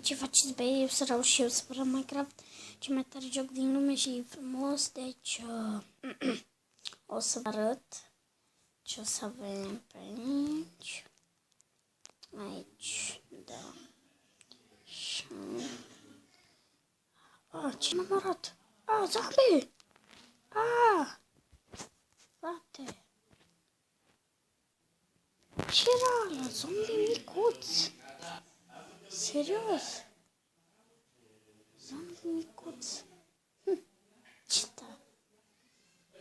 Ce faceți, băi? Eu să rău și eu să vă Minecraft, ce mai tare joc din lume și frumos, deci o să vă arăt ce o să avem pe aici. Aici, da. Și... ce n-am arăt? Zombie! Frate! Ce era ăla? Zombie micuț! Serios? Zombie micuț! Ce da?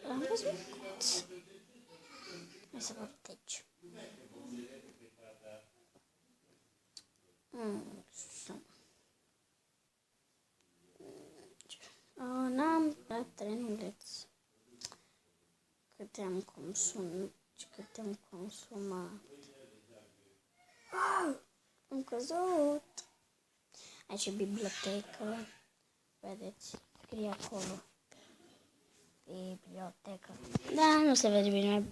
L-am văzut micuț! Hai să văd aici. N-am dat trenuleț. Câte am consumat. Am căzut. Aici e bibliotecă. Vedeți? Scrie acolo. Bibliotecă. Da, nu se vede bine.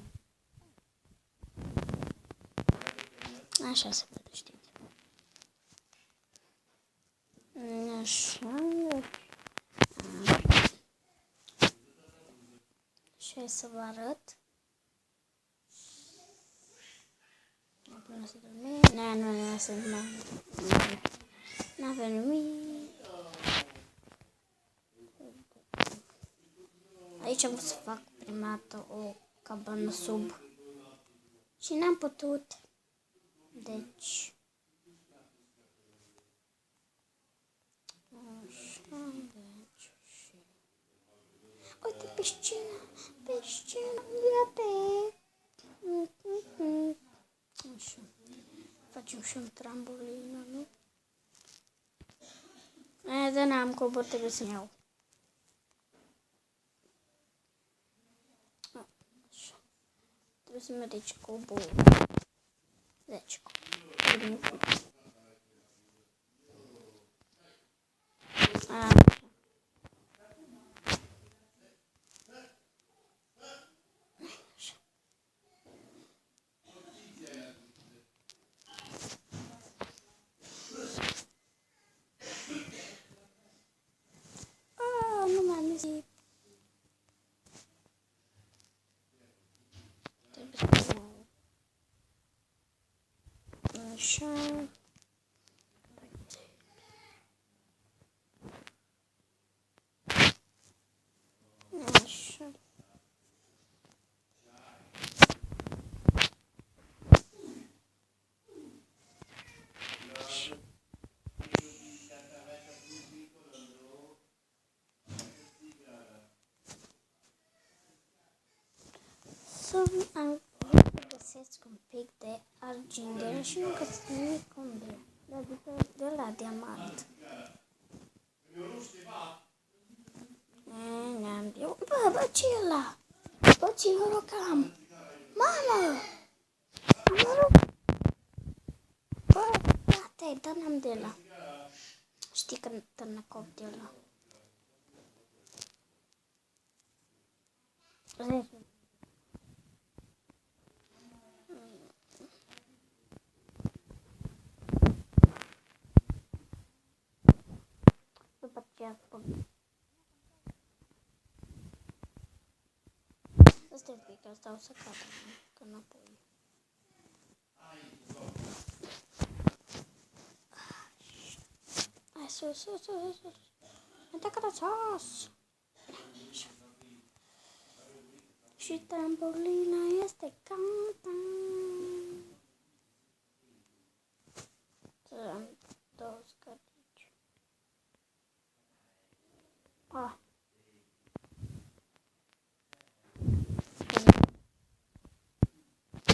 Așa se vede, știți. Așa. Și hai să vă arăt. Până să dormim. Nu, să nu avem nimic. Aici am vrut să fac prima dată o cabană sub. Și n-am putut. Deci. Așa, deci și... Uite piscina, gata. Așa. Facem și un trambulină, nu? De n-am cobor, trebuie să-mi iau. Așa. Trebuie să merg aici cobor. Deci, cobor. Nu m-am zis. Așa. Așa. Am vrut să găsesc un pic de argint și nu găsesc nimic unde. Adică de la diamant. Bă, ce e ăla? Bă, ce noroc am? Mamă! Bă, frate, dă-n-am de ăla. Știi că târnăcop de ăla. După aceea spun. Asta e pic, asta o să cadă, că înapoi. Hai, sus. Atacă de sus. Și trambolina este gata. Am două scărici.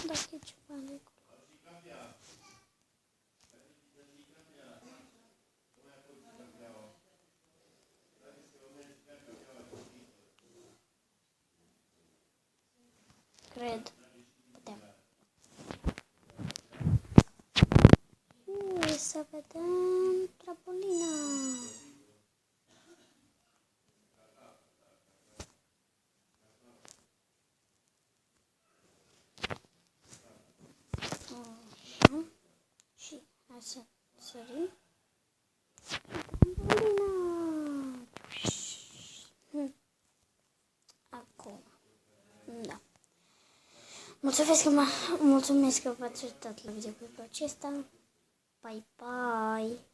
Dacă e ceva de acolo. Cred. Putem. Și să vedem trambolina. Mulțumesc că v-ați uitat la videoclipul acesta. Bye, bye!